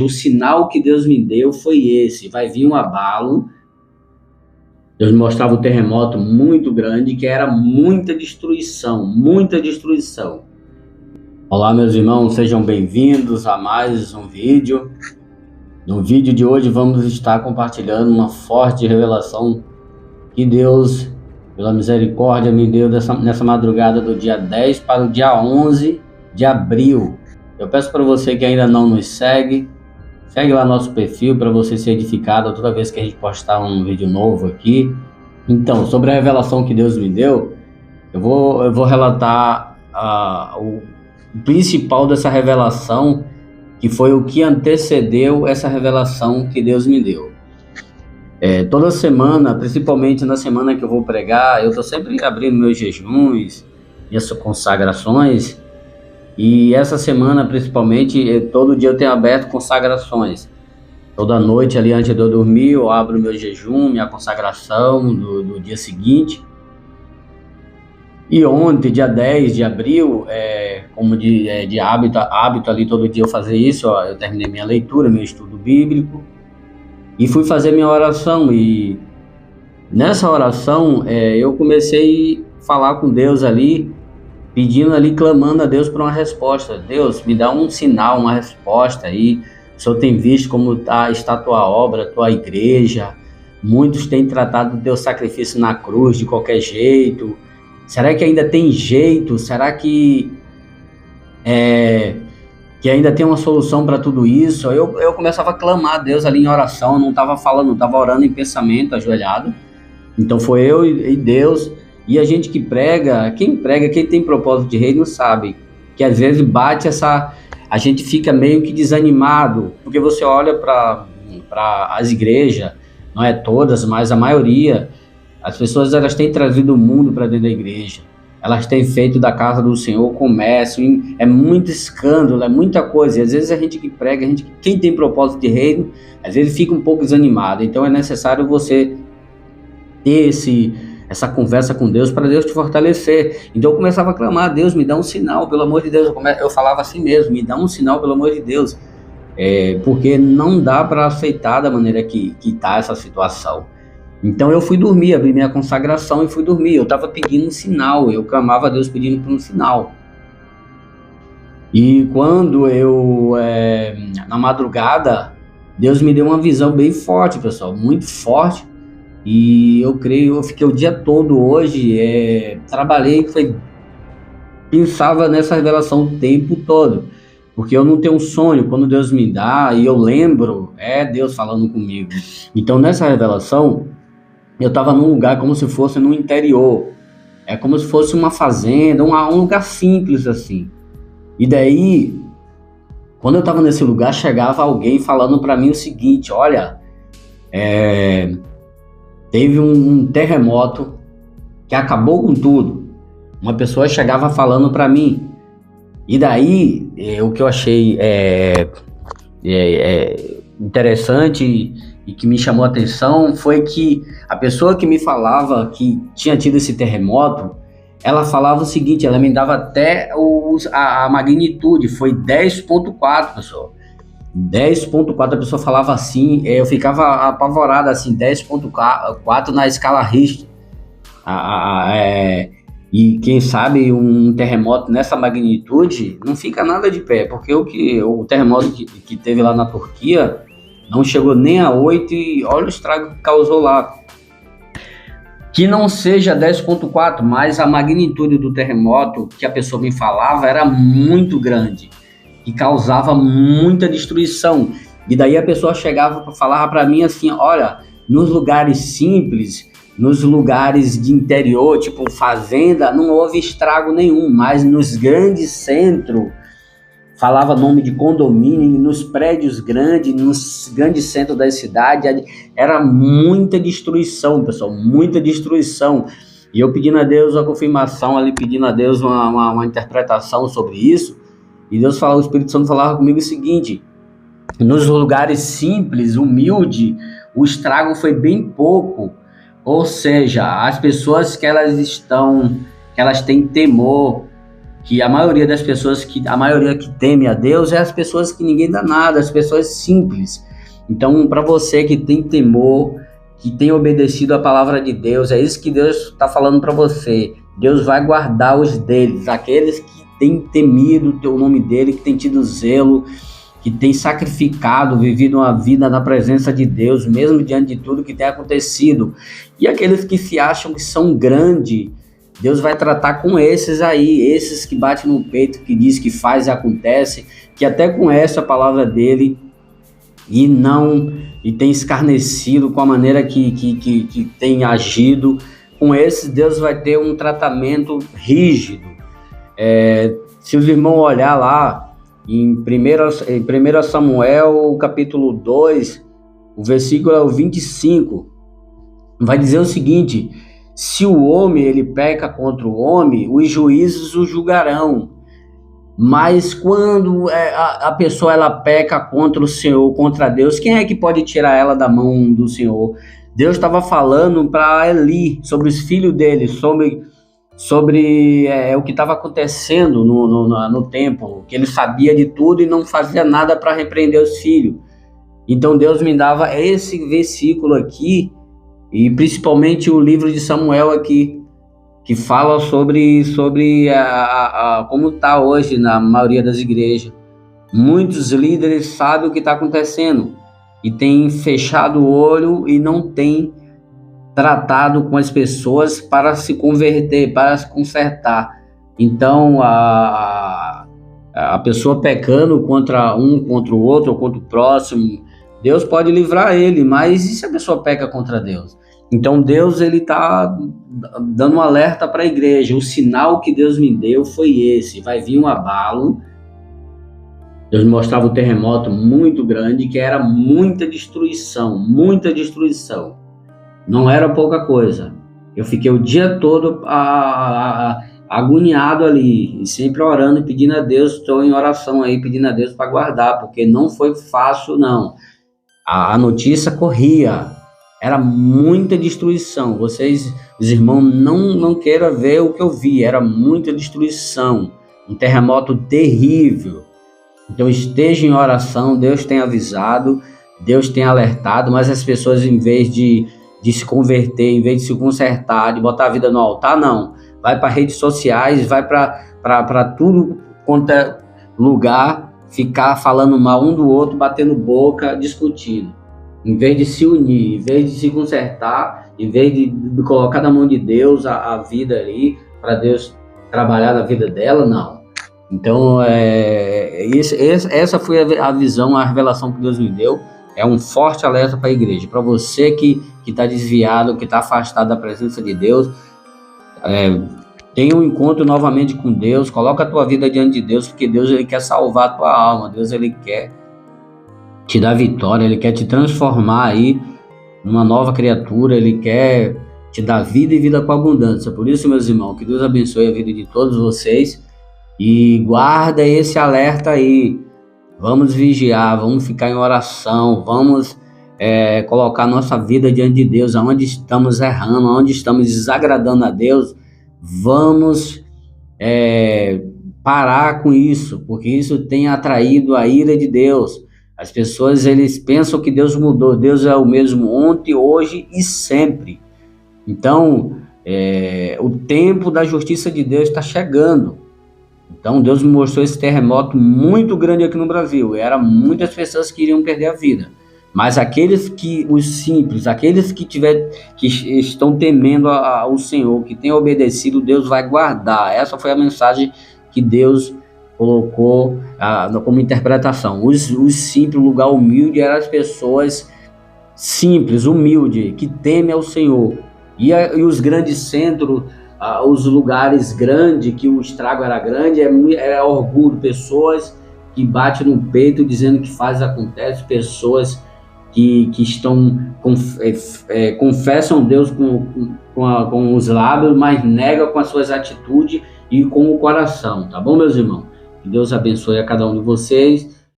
O sinal que Deus me deu foi esse: vai vir um abalo. Deus me mostrava um terremoto muito grande, que era muita destruição, muita destruição. Olá, meus irmãos, sejam bem-vindos a mais um vídeo. No vídeo de hoje vamos estar compartilhando uma forte revelação que Deus, pela misericórdia, me deu nessa madrugada do dia 10 para o dia 11 de abril. Eu peço para você que ainda não nos segue lá nosso perfil para você ser edificado toda vez que a gente postar um vídeo novo aqui. Então, sobre a revelação que Deus me deu, eu vou relatar o principal dessa revelação, que foi o que antecedeu essa revelação que Deus me deu. Toda semana, principalmente na semana que eu vou pregar, eu estou sempre abrindo meus jejuns, minhas consagrações. E essa semana, principalmente, todo dia eu tenho aberto consagrações. Toda noite, ali antes de eu dormir, eu abro meu jejum, minha consagração do dia seguinte. E ontem, dia 10 de abril, como de hábito ali, todo dia eu fazer isso, eu terminei minha leitura, meu estudo bíblico, e fui fazer minha oração. E nessa oração, eu comecei a falar com Deus ali, pedindo ali, clamando a Deus por uma resposta. Deus, me dá um sinal, uma resposta aí. O Senhor tem visto como está a tua obra, a tua igreja. Muitos têm tratado do teu sacrifício na cruz de qualquer jeito. Será que ainda tem jeito? Será que ainda tem uma solução para tudo isso? Eu começava a clamar a Deus ali em oração, não estava falando, não estava orando em pensamento, ajoelhado. Então foi eu e Deus. E a gente que prega, quem tem propósito de reino sabe que às vezes a gente fica meio que desanimado, porque você olha para as igrejas, não é todas, mas a maioria, as pessoas elas têm trazido o mundo para dentro da igreja, elas têm feito da casa do Senhor comércio, é muito escândalo, é muita coisa, e às vezes a gente que prega, quem tem propósito de reino, às vezes fica um pouco desanimado. Então é necessário você ter essa conversa com Deus, para Deus te fortalecer. Então eu começava a clamar: Deus, me dá um sinal, pelo amor de Deus. Eu falava assim mesmo: me dá um sinal, pelo amor de Deus. Porque não dá para aceitar da maneira que está essa situação. Então eu fui dormir, abri minha consagração e fui dormir. Eu estava pedindo um sinal, eu clamava a Deus pedindo por um sinal. E quando na madrugada, Deus me deu uma visão bem forte, pessoal, muito forte. E eu fiquei o dia todo hoje, trabalhei, pensava nessa revelação o tempo todo, porque eu não tenho um sonho. Quando Deus me dá e eu lembro, é Deus falando comigo. Então nessa revelação, eu estava num lugar como se fosse no interior, como se fosse uma fazenda, um lugar simples assim. E daí, quando eu estava nesse lugar, chegava alguém falando para mim o seguinte: olha, teve um terremoto que acabou com tudo. Uma pessoa chegava falando para mim. E daí, o que eu achei interessante e que me chamou a atenção foi que a pessoa que me falava que tinha tido esse terremoto, ela falava o seguinte, ela me dava até a magnitude, foi 10.4, pessoal. 10.4, a pessoa falava assim, eu ficava apavorado assim, 10.4 na escala Richter. E quem sabe um terremoto nessa magnitude não fica nada de pé, porque o terremoto que teve lá na Turquia não chegou nem a 8 e olha o estrago que causou lá. Que não seja 10.4, mas a magnitude do terremoto que a pessoa me falava era muito grande, que causava muita destruição. E daí a pessoa falava para mim assim: olha, nos lugares simples, nos lugares de interior, tipo fazenda, não houve estrago nenhum, mas nos grandes centros, falava nome de condomínio, nos prédios grandes, nos grandes centros da cidade, era muita destruição, pessoal, muita destruição. E eu pedindo a Deus uma confirmação ali, pedindo a Deus uma interpretação sobre isso. E Deus o Espírito Santo falava comigo o seguinte: nos lugares simples, humilde, o estrago foi bem pouco. Ou seja, as pessoas que elas têm temor, que a maioria das pessoas, a maioria que teme a Deus é as pessoas que ninguém dá nada, as pessoas simples. Então, para você que tem temor, que tem obedecido a palavra de Deus, é isso que Deus está falando para você. Deus vai guardar os deles, aqueles que têm temido o nome dele, que têm tido zelo, que têm sacrificado, vivido uma vida na presença de Deus, mesmo diante de tudo que tem acontecido. E aqueles que se acham que são grandes, Deus vai tratar com esses aí, esses que batem no peito, que diz que faz e acontece, que até conhece a palavra dele e tem escarnecido com a maneira que tem agido. Com esses, Deus vai ter um tratamento rígido. Se os irmãos olhar lá em 1 Samuel, capítulo 2, o versículo é o 25, vai dizer o seguinte: se o homem ele peca contra o homem, os juízes o julgarão. Mas quando a pessoa ela peca contra o Senhor, contra Deus, quem é que pode tirar ela da mão do Senhor? Deus estava falando para Eli sobre os filhos dele, sobre o que estava acontecendo no templo, que ele sabia de tudo e não fazia nada para repreender os filhos. Então Deus me dava esse versículo aqui, e principalmente o livro de Samuel aqui, que fala sobre como está hoje na maioria das igrejas. Muitos líderes sabem o que está acontecendo e têm fechado o olho e não têm tratado com as pessoas para se converter, para se consertar. Então, a pessoa pecando contra o outro, ou contra o próximo, Deus pode livrar ele, mas e se a pessoa peca contra Deus? Então Deus ele está dando um alerta para a igreja. O sinal que Deus me deu foi esse: vai vir um abalo. Deus me mostrava um terremoto muito grande, que era muita destruição, muita destruição. Não era pouca coisa. Eu fiquei o dia todo agoniado ali, e sempre orando e pedindo a Deus. Estou em oração aí, pedindo a Deus para guardar, porque não foi fácil não. A notícia corria. Era muita destruição. Vocês, os irmãos, não queiram ver o que eu vi. Era muita destruição. Um terremoto terrível. Então esteja em oração. Deus tem avisado, Deus tem alertado, mas as pessoas, em vez de se converter, em vez de se consertar, de botar a vida no altar, não. Vai para redes sociais, vai para tudo quanto é lugar, ficar falando mal um do outro, batendo boca, discutindo. Em vez de se unir, em vez de se consertar, em vez de colocar na mão de Deus a vida ali, para Deus trabalhar na vida dela, não. Então, essa foi a visão, a revelação que Deus me deu. É um forte alerta para a igreja. Para você que está desviado, que está afastado da presença de Deus, tenha um encontro novamente com Deus, coloca a tua vida diante de Deus, porque Deus ele quer salvar a tua alma, Deus ele quer te dar vitória, ele quer te transformar aí numa nova criatura, ele quer te dar vida e vida com abundância. Por isso, meus irmãos, que Deus abençoe a vida de todos vocês e guarda esse alerta aí. Vamos vigiar, vamos ficar em oração, vamos colocar nossa vida diante de Deus, aonde estamos errando, aonde estamos desagradando a Deus, vamos parar com isso, porque isso tem atraído a ira de Deus. As pessoas, eles pensam que Deus mudou. Deus é o mesmo ontem, hoje e sempre. Então, o tempo da justiça de Deus está chegando. Então, Deus me mostrou esse terremoto muito grande aqui no Brasil. Eram muitas pessoas que iriam perder a vida. Mas os simples, aqueles que estão temendo ao Senhor, que têm obedecido, Deus vai guardar. Essa foi a mensagem que Deus colocou como interpretação. Os simples, o lugar humilde, eram as pessoas simples, humildes, que temem ao Senhor. E os grandes centros, os lugares grandes, que o estrago era grande, é orgulho, pessoas que batem no peito dizendo que faz acontece, pessoas que confessam Deus com os lábios, mas negam com as suas atitudes e com o coração, tá bom, meus irmãos? Que Deus abençoe a cada um de vocês.